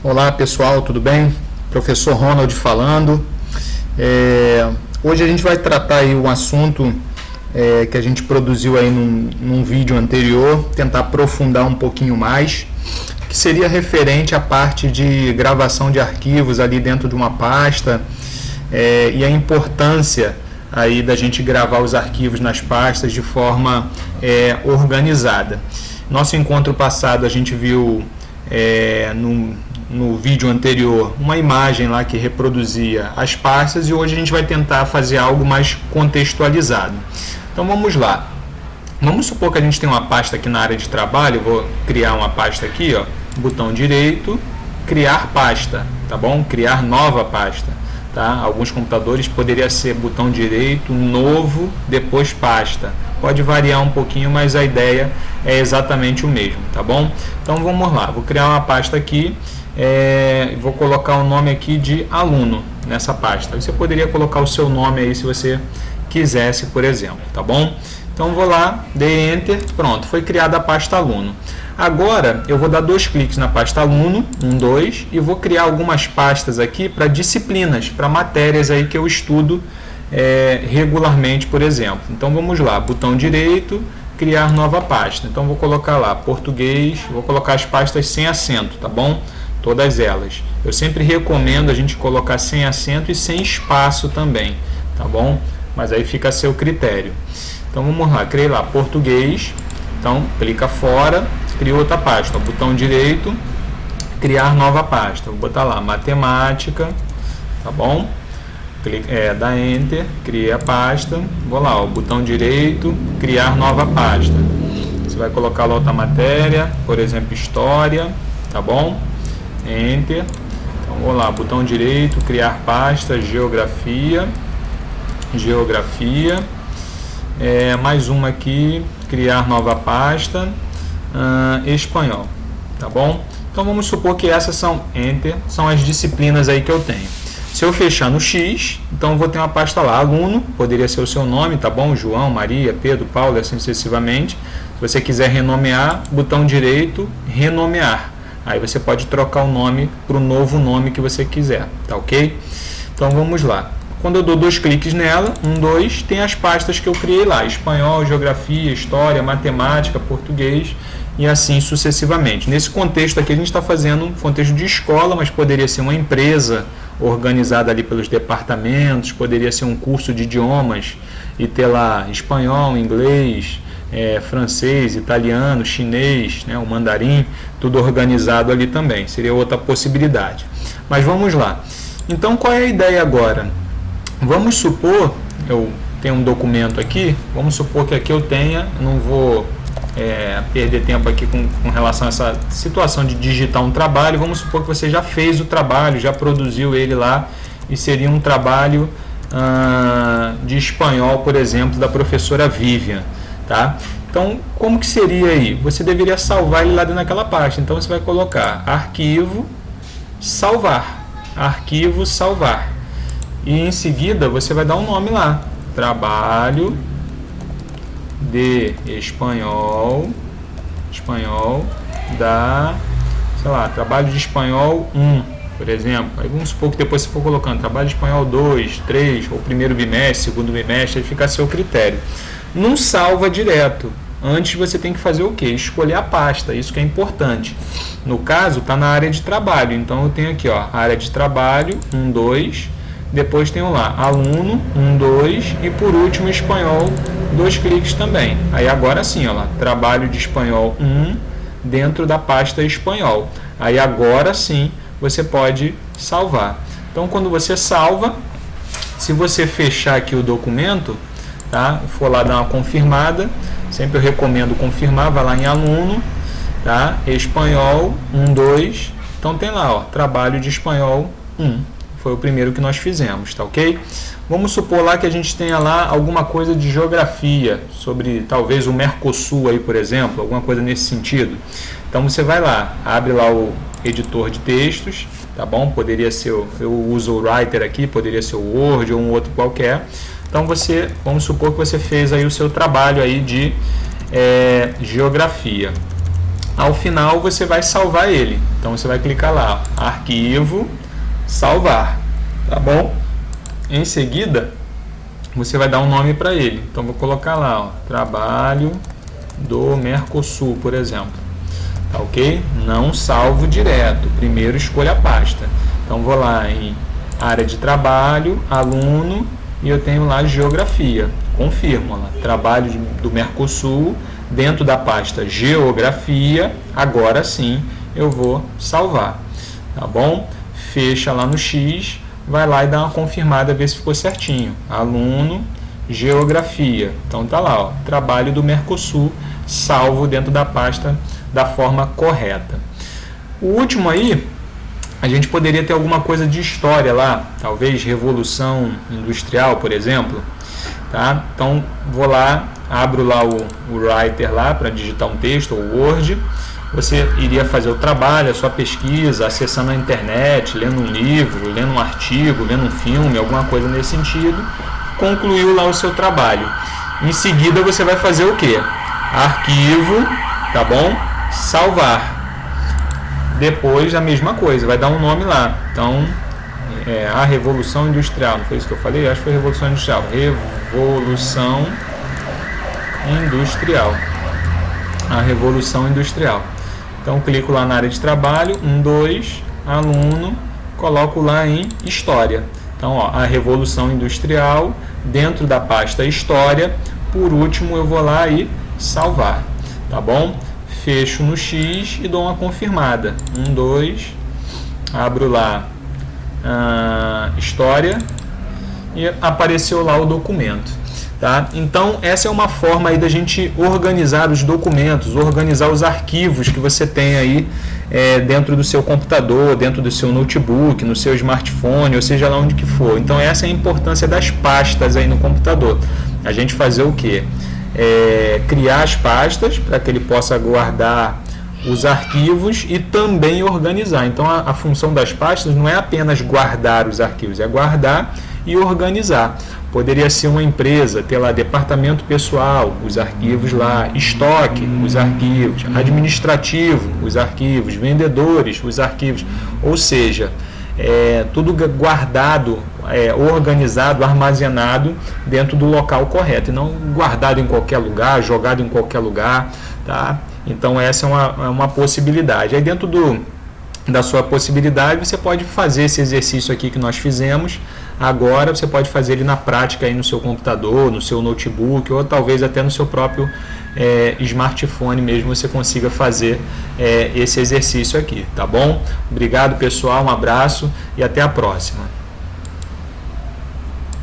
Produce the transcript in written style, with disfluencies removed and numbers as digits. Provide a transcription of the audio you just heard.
Olá pessoal, tudo bem? Professor Ronald falando. Hoje a gente vai tratar aí um assunto que a gente produziu aí num vídeo anterior, tentar aprofundar um pouquinho mais, que seria referente à parte de gravação de arquivos ali dentro de uma pasta e a importância aí da gente gravar os arquivos nas pastas de forma organizada. Nosso encontro passado a gente viu no vídeo anterior uma imagem lá que reproduzia as pastas, e hoje a gente vai tentar fazer algo mais contextualizado. Então vamos lá. Vamos supor que a gente tem uma pasta aqui na área de trabalho. Eu vou criar uma pasta aqui, ó, botão direito, criar pasta, tá bom? Criar nova pasta, tá? Alguns computadores poderia ser botão direito, novo, depois pasta. Pode variar um pouquinho, mas a ideia é exatamente o mesmo, tá bom? Então vamos lá, vou criar uma pasta aqui, vou colocar o nome aqui de aluno nessa pasta. Você poderia colocar o seu nome aí se você quisesse, por exemplo, tá bom? Então vou lá, dei Enter, pronto, foi criada a pasta aluno. Agora eu vou dar 2 cliques na pasta aluno, 1, 2, e vou criar algumas pastas aqui para disciplinas, para matérias aí que eu estudo regularmente, por exemplo. Então vamos lá, botão direito, criar nova pasta. Então vou colocar lá português, vou colocar as pastas sem acento, tá bom? Todas elas. Eu sempre recomendo a gente colocar sem acento e sem espaço também, tá bom? Mas aí fica a seu critério. Então vamos lá, criei lá português. Então clica fora, cria outra pasta, botão direito, criar nova pasta. Vou botar lá matemática, tá bom? Dá Enter, cria a pasta, vou lá, ó, botão direito, criar nova pasta. Você vai colocar lá outra matéria, por exemplo, história, tá bom? Enter, então vou lá, botão direito, criar pasta, geografia, mais uma aqui, criar nova pasta, espanhol, tá bom? Então vamos supor que essas são as disciplinas aí que eu tenho. Se eu fechar no X, então eu vou ter uma pasta lá, aluno, poderia ser o seu nome, tá bom? João, Maria, Pedro, Paulo, assim sucessivamente. Se você quiser renomear, botão direito, renomear. Aí você pode trocar o nome para o novo nome que você quiser, tá ok? Então vamos lá. Quando eu dou 2 cliques nela, 1, 2, tem as pastas que eu criei lá, espanhol, geografia, história, matemática, português e assim sucessivamente. Nesse contexto aqui a gente está fazendo um contexto de escola, mas poderia ser uma empresa organizada ali pelos departamentos, poderia ser um curso de idiomas e ter lá espanhol, inglês, francês, italiano, chinês, né, o mandarim, tudo organizado ali também, seria outra possibilidade. Mas vamos lá. Então qual é a ideia agora? Vamos supor, eu tenho um documento aqui, vamos supor que aqui eu tenha, não vou perder tempo aqui com relação a essa situação de digitar um trabalho. Vamos supor que você já fez o trabalho, já produziu ele lá, e seria um trabalho de espanhol, por exemplo, da professora Vivian, tá? Então, como que seria aí? Você deveria salvar ele lá dentro daquela pasta. Então, você vai colocar arquivo, salvar, e em seguida você vai dar um nome lá, trabalho de espanhol da, sei lá, trabalho de espanhol 1, por exemplo. Aí vamos supor que depois você for colocando trabalho de espanhol 2, 3, ou primeiro bimestre, segundo bimestre, aí fica a seu critério. Não salva direto. Antes você tem que fazer o quê? Escolher a pasta, isso que é importante. No caso, está na área de trabalho, então eu tenho aqui, ó, área de trabalho, 1, 2, depois tenho lá aluno, 1, 2, e por último espanhol, 2 cliques também. Aí agora sim, ó lá, trabalho de espanhol 1 dentro da pasta espanhol. Aí agora sim você pode salvar. Então quando você salva, se você fechar aqui o documento, tá? For lá dar uma confirmada, sempre eu recomendo confirmar, vai lá em aluno, tá? Espanhol 1, 2, então tem lá, ó, trabalho de espanhol 1. Foi o primeiro que nós fizemos, tá ok? Vamos supor lá que a gente tenha lá alguma coisa de geografia, sobre talvez o Mercosul aí, por exemplo, alguma coisa nesse sentido. Então você vai lá, abre lá o editor de textos, tá bom? Poderia ser, eu uso o Writer aqui, poderia ser o Word ou um outro qualquer. Então vamos supor que você fez aí o seu trabalho aí de geografia. ao final você vai salvar ele. Então você vai clicar lá, ó, arquivo, salvar, tá bom? Em seguida, você vai dar um nome para ele. Então vou colocar lá, ó, trabalho do Mercosul, por exemplo. Tá ok? Não salvo direto. Primeiro escolha a pasta. Então vou lá em área de trabalho, aluno, e eu tenho lá geografia. Confirmo lá, trabalho do Mercosul, dentro da pasta geografia. Agora sim eu vou salvar. Tá bom? Fecha lá no X. Vai lá e dá uma confirmada, ver se ficou certinho. Aluno, geografia. Então tá lá, ó, trabalho do Mercosul, salvo dentro da pasta da forma correta. O último aí, a gente poderia ter alguma coisa de história lá, talvez Revolução Industrial, por exemplo. Tá? Então vou lá, abro lá o Writer lá para digitar um texto, ou Word. Você iria fazer o trabalho, a sua pesquisa, acessando a internet, lendo um livro, lendo um artigo, vendo um filme, alguma coisa nesse sentido. Concluiu lá o seu trabalho. Em seguida você vai fazer o quê? Arquivo, tá bom? Salvar. Depois a mesma coisa, vai dar um nome lá. Então, a Revolução Industrial, não foi isso que eu falei? Acho que foi Revolução Industrial. Revolução Industrial. A Revolução Industrial. Então, clico lá na área de trabalho, 1, 2, aluno, coloco lá em História. Então, ó, a Revolução Industrial, dentro da pasta História, por último eu vou lá e salvar, tá bom? Fecho no X e dou uma confirmada. 1, 2, abro lá História e apareceu lá o documento. Tá? Então, essa é uma forma aí da gente organizar os documentos, organizar os arquivos que você tem aí dentro do seu computador, dentro do seu notebook, no seu smartphone, ou seja lá onde que for. Então, essa é a importância das pastas aí no computador. A gente fazer o quê? Criar as pastas para que ele possa guardar os arquivos e também organizar. Então, a função das pastas não é apenas guardar os arquivos, é guardar e organizar. Poderia ser uma empresa, ter lá departamento pessoal, os arquivos lá, estoque, os arquivos, administrativo, os arquivos, vendedores, os arquivos, ou seja, tudo guardado, organizado, armazenado dentro do local correto, e não guardado em qualquer lugar, jogado em qualquer lugar, tá? Então essa é uma possibilidade. Aí dentro da sua possibilidade, você pode fazer esse exercício aqui que nós fizemos. Agora você pode fazer ele na prática aí no seu computador, no seu notebook, ou talvez até no seu próprio smartphone mesmo você consiga fazer esse exercício aqui, tá bom? Obrigado, pessoal, um abraço e até a próxima.